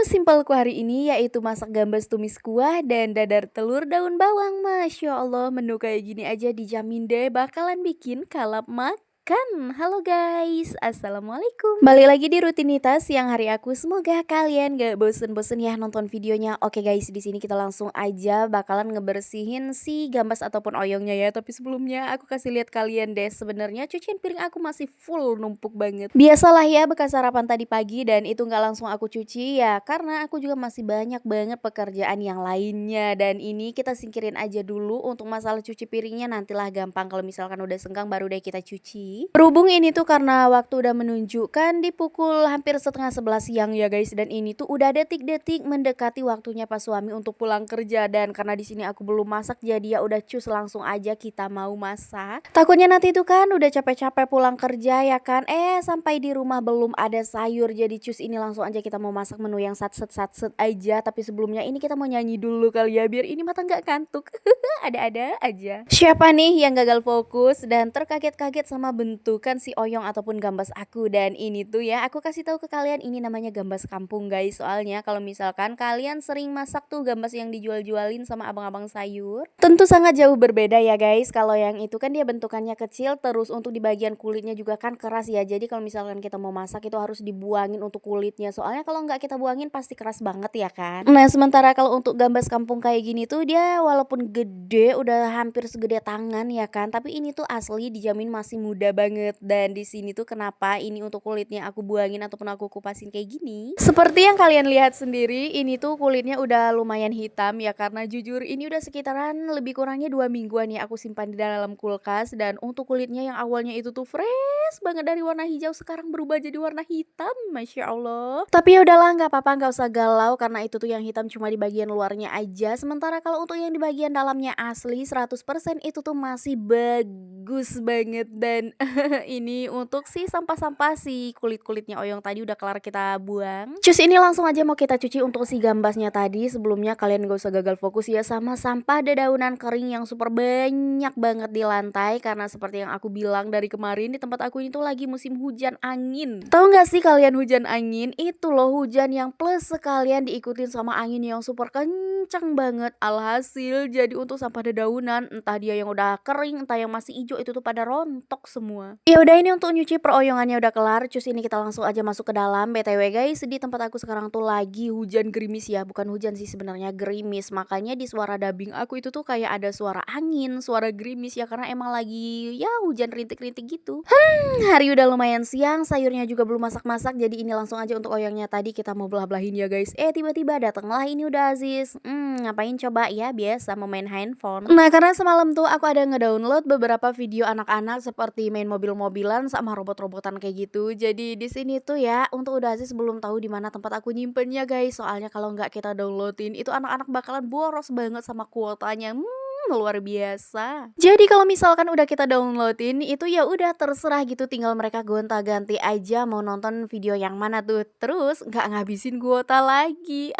simpelku hari ini yaitu masak gambas tumis kuah dan dadar telur daun bawang. Masya Allah, menu kayak gini aja dijamin deh bakalan bikin kalap makan. Halo guys, assalamualaikum. Balik lagi di rutinitas siang hari aku. Semoga kalian gak bosen-bosen ya nonton videonya. Oke guys, di sini kita langsung aja bakalan ngebersihin si gambas ataupun oyongnya ya. Tapi sebelumnya aku kasih lihat kalian deh, sebenarnya cucian piring aku masih full numpuk banget. Biasalah ya bekas sarapan tadi pagi dan itu nggak langsung aku cuci ya, karena aku juga masih banyak banget pekerjaan yang lainnya. Dan ini kita singkirin aja dulu untuk masalah cuci piringnya, nantilah gampang kalau misalkan udah senggang baru deh kita cuci. Berhubung ini tuh karena waktu udah menunjukkan di pukul hampir setengah 11 siang ya guys, dan ini tuh udah detik-detik mendekati waktunya pas suami untuk pulang kerja. Dan karena di sini aku belum masak, jadi ya udah cus langsung aja kita mau masak. Takutnya nanti tuh kan udah capek-capek pulang kerja ya kan, sampai di rumah belum ada sayur, jadi cus ini langsung aja kita mau masak menu yang satset aja. Tapi sebelumnya ini kita mau nyanyi dulu kali ya, biar ini mata nggak kantuk. Ada-ada aja. Siapa nih yang gagal fokus dan terkaget-kaget sama bentukan si oyong ataupun gambas aku? Dan ini tuh ya, aku kasih tahu ke kalian, ini namanya gambas kampung guys. Soalnya kalau misalkan kalian sering masak tuh gambas yang dijual-jualin sama abang-abang sayur, tentu sangat jauh berbeda ya guys. Kalau yang itu kan dia bentukannya kecil, terus untuk di bagian kulitnya juga kan keras ya. Jadi kalau misalkan kita mau masak itu harus dibuangin untuk kulitnya. Soalnya kalau nggak kita buangin pasti keras banget ya kan. Nah sementara kalau untuk gambas kampung kayak gini tuh dia walaupun gede, udah hampir segede tangan ya kan, tapi ini tuh asli dijamin masih muda banget. Dan di sini tuh kenapa ini untuk kulitnya aku buangin ataupun aku kupasin kayak gini, seperti yang kalian lihat sendiri, ini tuh kulitnya udah lumayan hitam ya, karena jujur ini udah sekitaran lebih kurangnya 2 mingguan ya aku simpan di dalam kulkas. Dan untuk kulitnya yang awalnya itu tuh fresh banget dari warna hijau, sekarang berubah jadi warna hitam, Masya Allah. Tapi ya udahlah, nggak apa-apa, nggak usah galau, karena itu tuh yang hitam cuma di bagian luarnya aja. Sementara kalau untuk yang di bagian dalamnya asli 100% itu tuh masih bagus banget. Dan ini untuk si sampah-sampah si kulit-kulitnya oyong tadi udah kelar kita buang. Cus ini langsung aja mau kita cuci untuk si gambasnya tadi. Sebelumnya kalian gak usah gagal fokus ya sama sampah dedaunan kering yang super banyak banget di lantai, karena seperti yang aku bilang dari kemarin, di tempat aku ini tuh lagi musim hujan angin. Tahu nggak sih kalian hujan angin? Itu loh hujan yang plus sekalian diikutin sama angin yang super kencang banget. Alhasil jadi untuk sampah dedaunan, entah dia yang udah kering entah yang masih hijau, itu tuh pada rontok semua. Ya udah, ini untuk nyuci peroyongannya udah kelar. Cus ini kita langsung aja masuk ke dalam. BTW guys, di tempat aku sekarang tuh lagi hujan gerimis ya, bukan hujan sih sebenarnya, gerimis. Makanya di suara dubbing aku itu tuh kayak ada suara angin, suara gerimis ya, karena emang lagi ya hujan rintik-rintik gitu. Hari udah lumayan siang, sayurnya juga belum masak-masak, jadi ini langsung aja untuk oyongnya tadi kita mau belah-belahin ya guys. Tiba-tiba datanglah ini udah Aziz. Ngapain coba ya, biasa mau main handphone. Nah karena semalam tuh aku ada ngedownload beberapa video anak-anak seperti main mobil-mobilan sama robot-robotan kayak gitu. Jadi di sini tuh ya, untuk udah Aziz belum tahu di mana tempat aku nyimpennya guys. Soalnya kalau nggak kita downloadin itu anak-anak bakalan boros banget sama kuotanya. Luar biasa. Jadi kalau misalkan udah kita downloadin itu ya udah terserah gitu, tinggal mereka gonta-ganti aja mau nonton video yang mana tuh, terus nggak ngabisin kuota lagi.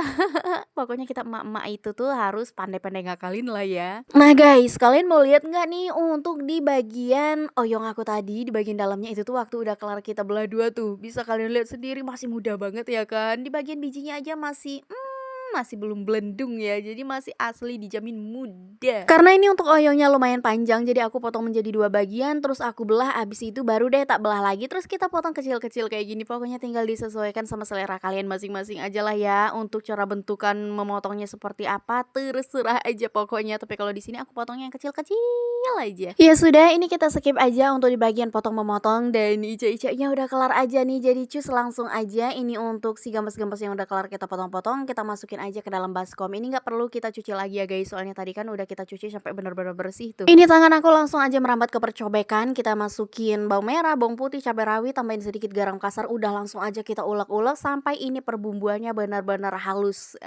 Pokoknya kita emak-emak itu tuh harus pandai-pandai ngakalin lah ya. Nah guys, kalian mau lihat nggak nih untuk di bagian oyong aku tadi, di bagian dalamnya itu tuh waktu udah kelar kita belah dua tuh, bisa kalian lihat sendiri masih muda banget ya kan. Di bagian bijinya aja masih belum belendung ya, jadi masih asli dijamin muda. Karena ini untuk oyongnya lumayan panjang, jadi aku potong menjadi 2 bagian, terus aku belah, abis itu baru deh tak belah lagi, terus kita potong kecil-kecil kayak gini. Pokoknya tinggal disesuaikan sama selera kalian masing-masing aja lah ya. Untuk cara bentukan memotongnya seperti apa terserah aja pokoknya. Tapi kalau di sini aku potongnya yang kecil-kecil aja. Ya sudah, ini kita skip aja untuk di bagian potong memotong, dan ica-icanya udah kelar aja nih. Jadi cus langsung aja ini untuk si gambas-gambas yang udah kelar kita potong-potong, kita masukin aja ke dalam baskom. Ini nggak perlu kita cuci lagi ya guys, soalnya tadi kan udah kita cuci sampai benar-benar bersih tuh. Ini tangan aku langsung aja merambat ke percobekan. Kita masukin bawang merah, bawang putih, cabai rawit, tambahin sedikit garam kasar. Udah langsung aja kita ulek-ulek sampai ini perbumbuannya benar-benar halus.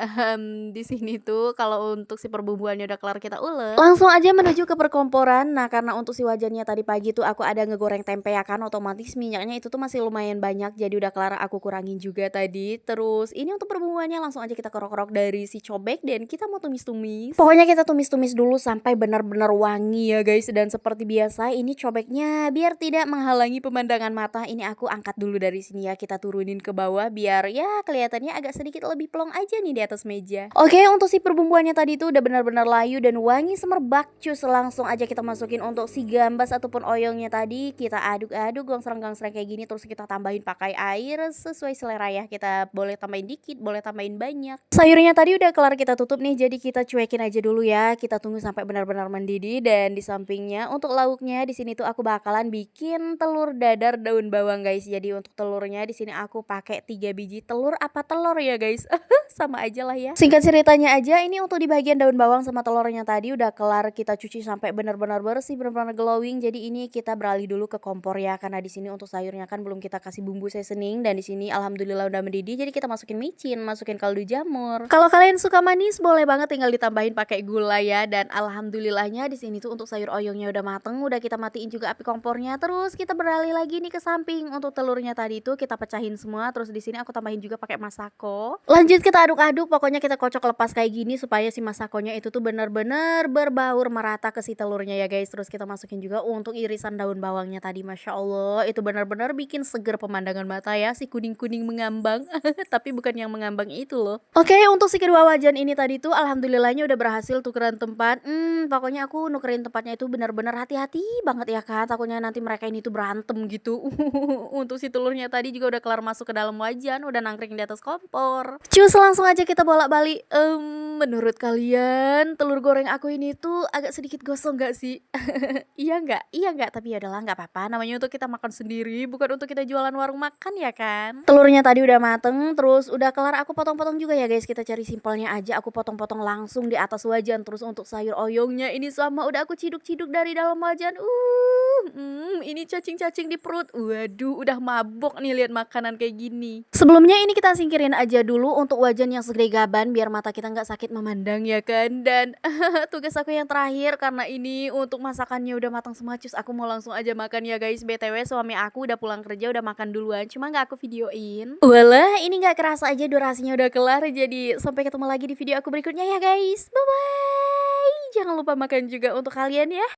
Di sini tuh kalau untuk si perbumbuannya udah kelar kita ulek, langsung aja menuju ke perkomporan. Nah karena untuk si wajannya tadi pagi tuh aku ada ngegoreng tempe ya kan, otomatis minyaknya itu tuh masih lumayan banyak, jadi udah kelar aku kurangin juga tadi. Terus ini untuk perbumbuannya langsung aja kita kerok-kerok lauk dari si cobek dan kita mau tumis-tumis. Pokoknya kita tumis-tumis dulu sampai benar-benar wangi ya guys. Dan seperti biasa ini cobeknya biar tidak menghalangi pemandangan mata, ini aku angkat dulu dari sini ya, kita turunin ke bawah biar ya kelihatannya agak sedikit lebih plong aja nih di atas meja. Oke, untuk si perbumbuannya tadi itu udah benar-benar layu dan wangi semerbak, cus. Langsung aja kita masukin untuk si gambas ataupun oyongnya tadi, kita aduk-aduk gongsreng-gongsreng kayak gini, terus kita tambahin pakai air sesuai selera ya, kita boleh tambahin dikit, boleh tambahin banyak. Sayurnya tadi udah kelar kita tutup nih, jadi kita cuekin aja dulu ya, kita tunggu sampai benar-benar mendidih. Dan di sampingnya untuk lauknya di sini tuh aku bakalan bikin telur dadar daun bawang guys. Jadi untuk telurnya di sini aku pakai 3 biji telur apa telur ya guys. Sama aja lah ya. Singkat ceritanya aja, ini untuk di bagian daun bawang sama telurnya tadi udah kelar kita cuci sampai benar-benar bersih, benar-benar glowing. Jadi ini kita beralih dulu ke kompor ya, karena di sini untuk sayurnya kan belum kita kasih bumbu seasoning, dan di sini alhamdulillah udah mendidih. Jadi kita masukin micin, masukin kaldu jamur. Kalau kalian suka manis boleh banget tinggal ditambahin pakai gula ya. Dan alhamdulillahnya di sini tuh untuk sayur oyongnya udah mateng, udah kita matiin juga api kompornya. Terus kita beralih lagi nih ke samping, untuk telurnya tadi tuh kita pecahin semua. Terus di sini aku tambahin juga pakai masako. Lanjut kita aduk-aduk, pokoknya kita kocok lepas kayak gini supaya si masakonya itu tuh bener-bener berbaur merata ke si telurnya ya guys. Terus kita masukin juga untuk irisan daun bawangnya tadi, masya Allah itu benar-benar bikin seger pemandangan mata ya, si kuning-kuning mengambang. Tapi bukan yang mengambang itu loh. Oke, untuk si kedua wajan ini tadi tuh alhamdulillahnya udah berhasil tukeran tempat. Pokoknya aku nukerin tempatnya itu benar-benar hati-hati banget ya kan, takutnya nanti mereka ini tuh berantem gitu. Untuk si telurnya tadi juga udah kelar masuk ke dalam wajan, udah nangkring di atas kompor. Cus, langsung aja kita bolak-balik. Menurut kalian telur goreng aku ini tuh agak sedikit gosong gak sih? Iya nggak? Iya nggak? Tapi ya udahlah, nggak apa-apa. Namanya untuk kita makan sendiri, bukan untuk kita jualan warung makan ya kan? Telurnya tadi udah mateng, terus udah kelar aku potong-potong juga ya guys. Kita cari simpelnya aja, aku potong-potong langsung di atas wajan. Terus untuk sayur oyongnya ini sama udah aku ciduk-ciduk dari dalam wajan. Ini cacing-cacing di perut. Waduh, udah mabok nih lihat makanan kayak gini. Sebelumnya ini kita singkirin aja dulu untuk wajan yang segede gaban biar mata kita nggak sakit memandang ya kan. Dan tugas aku yang terakhir, karena ini untuk masakannya udah matang semua, cus aku mau langsung aja makan ya guys. BTW suami aku udah pulang kerja, udah makan duluan, cuma nggak aku videoin. Walah, ini nggak kerasa aja durasinya udah kelar. Jadi sampai ketemu lagi di video aku berikutnya ya guys. Bye bye. Jangan lupa makan juga untuk kalian ya.